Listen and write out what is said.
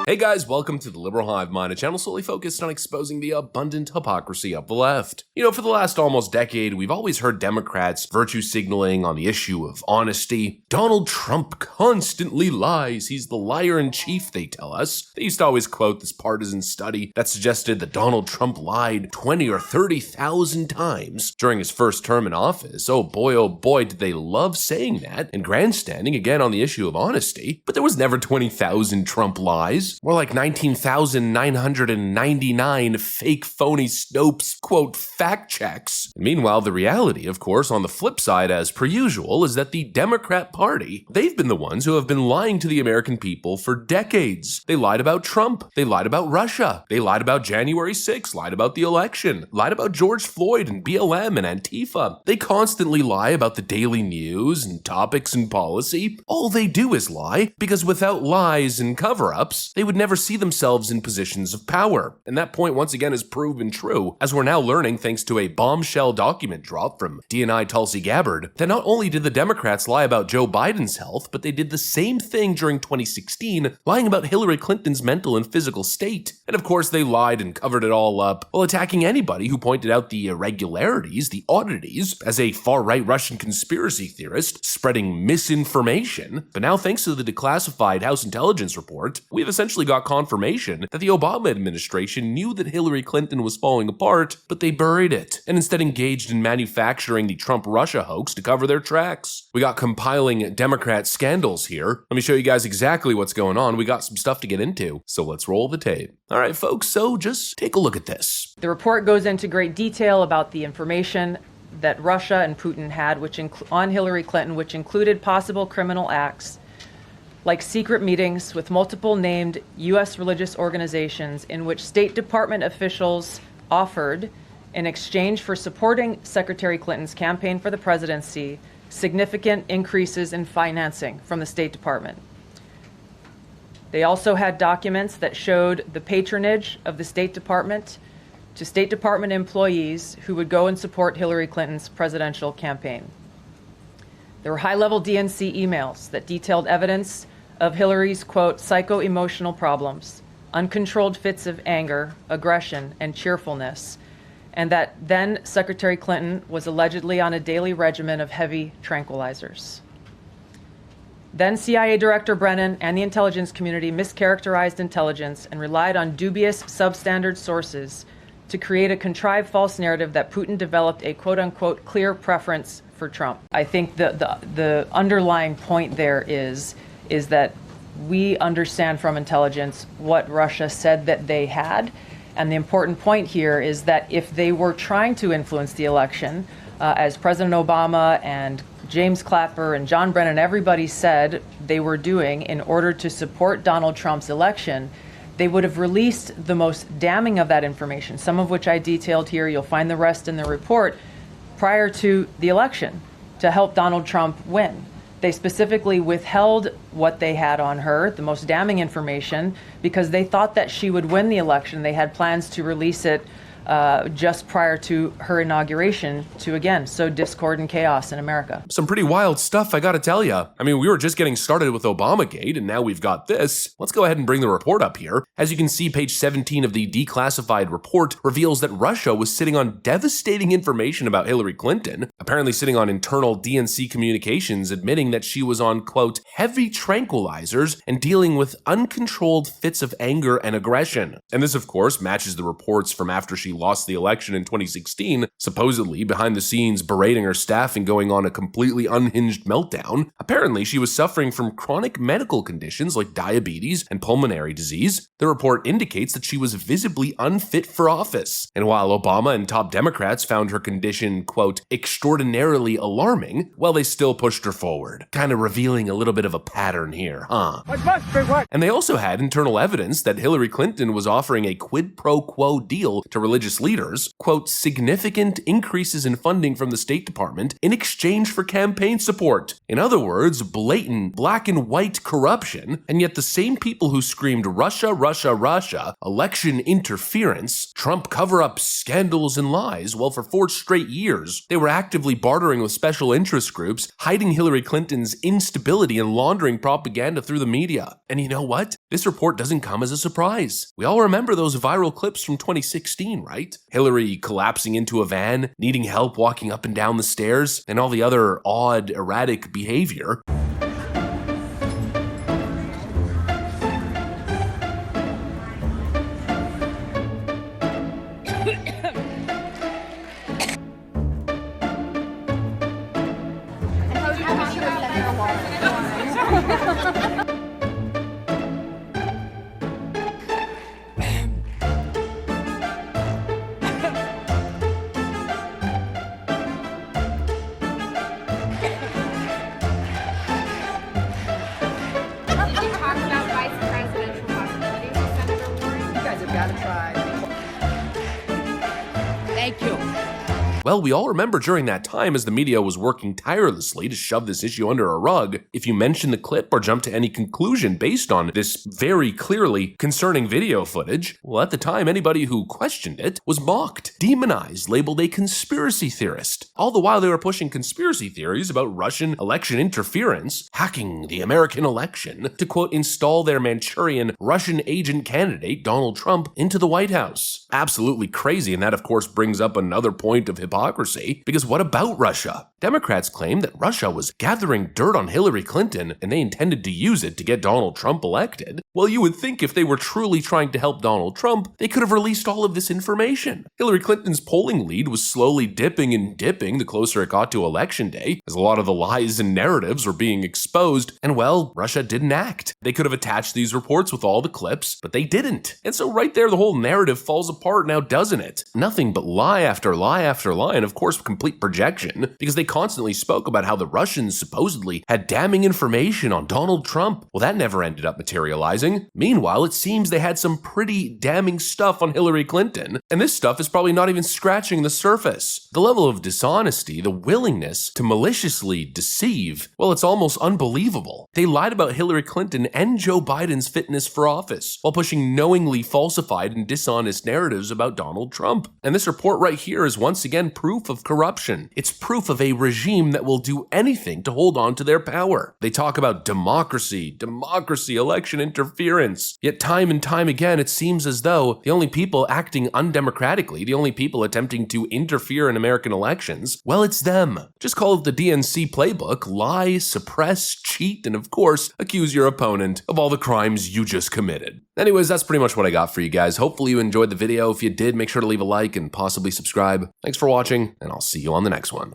Hey guys, welcome to the Liberal Hive Mind, a channel solely focused on exposing the abundant hypocrisy of the left. For the last almost decade, we've always heard Democrats virtue signaling on the issue of honesty. Donald Trump constantly lies. He's the liar in chief, they tell us. They used to always quote this partisan study that suggested that Donald Trump lied 20 or 30,000 times during his first term in office. Oh boy, did they love saying that and grandstanding again on the issue of honesty. But there was never 20,000 Trump lies. More like 19,999 fake phony Snopes, quote, fact checks. And meanwhile, the reality, of course, on the flip side, as per usual, is that the Democrat Party, they've been the ones who have been lying to the American people for decades. They lied about Trump. They lied about Russia. They lied about January 6th, lied about the election, lied about George Floyd and BLM and Antifa. They constantly lie about the daily news and topics and policy. All they do is lie, because without lies and cover-ups, they would never see themselves in positions of power. And that point once again is proven true, as we're now learning thanks to a bombshell document drop from DNI Tulsi Gabbard, that not only did the Democrats lie about Joe Biden's health, but they did the same thing during 2016, lying about Hillary Clinton's mental and physical state. And of course they lied and covered it all up while attacking anybody who pointed out the irregularities, the oddities, as a far-right Russian conspiracy theorist spreading misinformation. But now, thanks to the declassified House Intelligence Report, we've essentially got confirmation that the Obama administration knew that Hillary Clinton was falling apart, but they buried it, and instead engaged in manufacturing the Trump-Russia hoax to cover their tracks. We got compiling Democrat scandals here. Let me show you guys exactly what's going on. We got some stuff to get into, so let's roll the tape. All right, folks, so just take a look at this. The report goes into great detail about the information that Russia and Putin had on Hillary Clinton, which included possible criminal acts like secret meetings with multiple named U.S. religious organizations in which State Department officials offered, in exchange for supporting Secretary Clinton's campaign for the presidency, significant increases in financing from the State Department. They also had documents that showed the patronage of the State Department to State Department employees who would go and support Hillary Clinton's presidential campaign. There were high-level DNC emails that detailed evidence of Hillary's, quote, psycho-emotional problems, uncontrolled fits of anger, aggression, and cheerfulness, and that then Secretary Clinton was allegedly on a daily regimen of heavy tranquilizers. Then CIA Director Brennan and the intelligence community mischaracterized intelligence and relied on dubious substandard sources to create a contrived false narrative that Putin developed a quote-unquote clear preference for Trump. I think the underlying point there is that we understand from intelligence what Russia said that they had. And the important point here is that if they were trying to influence the election, as President Obama and James Clapper and John Brennan, everybody said they were doing in order to support Donald Trump's election, they would have released the most damning of that information, some of which I detailed here. You'll find the rest in the report, prior to the election to help Donald Trump win. They specifically withheld what they had on her, the most damning information, because they thought that she would win the election. They had plans to release it just prior to her inauguration to, again, sow discord and chaos in America. Some pretty wild stuff, I gotta tell ya. I mean, we were just getting started with Obamagate, and now we've got this. Let's go ahead and bring the report up here. As you can see, page 17 of the declassified report reveals that Russia was sitting on devastating information about Hillary Clinton, apparently sitting on internal DNC communications admitting that she was on, quote, heavy tranquilizers and dealing with uncontrolled fits of anger and aggression. And this, of course, matches the reports from after she lost the election in 2016, supposedly behind the scenes berating her staff and going on a completely unhinged meltdown. Apparently, she was suffering from chronic medical conditions like diabetes and pulmonary disease. The report indicates that she was visibly unfit for office. And while Obama and top Democrats found her condition, quote, extraordinarily alarming, well, they still pushed her forward, kind of revealing a little bit of a pattern here, huh? And they also had internal evidence that Hillary Clinton was offering a quid pro quo deal to religious religious leaders, quote, significant increases in funding from the State Department in exchange for campaign support. In other words, blatant black and white corruption, and yet the same people who screamed Russia, Russia, Russia, election interference, Trump cover-ups, scandals, and lies, well, for 4 straight years, they were actively bartering with special interest groups, hiding Hillary Clinton's instability and laundering propaganda through the media. And you know what? This report doesn't come as a surprise. We all remember those viral clips from 2016, right? Hillary collapsing into a van, needing help walking up and down the stairs, and all the other odd, erratic behavior. Thank you. Well, we all remember during that time, as the media was working tirelessly to shove this issue under a rug, if you mention the clip or jump to any conclusion based on this very clearly concerning video footage, well, at the time, anybody who questioned it was mocked, demonized, labeled a conspiracy theorist. All the while they were pushing conspiracy theories about Russian election interference, hacking the American election, to, quote, install their Manchurian Russian agent candidate, Donald Trump, into the White House. Absolutely crazy, and that, of course, brings up another point of hypocrisy, because what about Russia? Democrats claim that Russia was gathering dirt on Hillary Clinton and they intended to use it to get Donald Trump elected. Well, you would think if they were truly trying to help Donald Trump, they could have released all of this information. Hillary Clinton's polling lead was slowly dipping and dipping the closer it got to election day, as a lot of the lies and narratives were being exposed, and well, Russia didn't act. They could have attached these reports with all the clips, but they didn't. And so right there, the whole narrative falls apart now, doesn't it? Nothing but lie after lie after lie, and of course complete projection, because they constantly spoke about how the Russians supposedly had damning information on Donald Trump. Well, that never ended up materializing. Meanwhile, it seems they had some pretty damning stuff on Hillary Clinton, and this stuff is probably not even scratching the surface. The level of dishonesty, the willingness to maliciously deceive, well, it's almost unbelievable. They lied about Hillary Clinton and Joe Biden's fitness for office, while pushing knowingly falsified and dishonest narratives about Donald Trump. And this report right here is once again proof of corruption. It's proof of a regime that will do anything to hold on to their power. They talk about democracy, election interference. Yet time and time again, it seems as though the only people acting undemocratically, the only people attempting to interfere in American elections, well, it's them. Just call it the DNC playbook: lie, suppress, cheat, and of course, accuse your opponent of all the crimes you just committed. Anyways, that's pretty much what I got for you guys. Hopefully you enjoyed the video. If you did, make sure to leave a like and possibly subscribe. Thanks for watching, and I'll see you on the next one.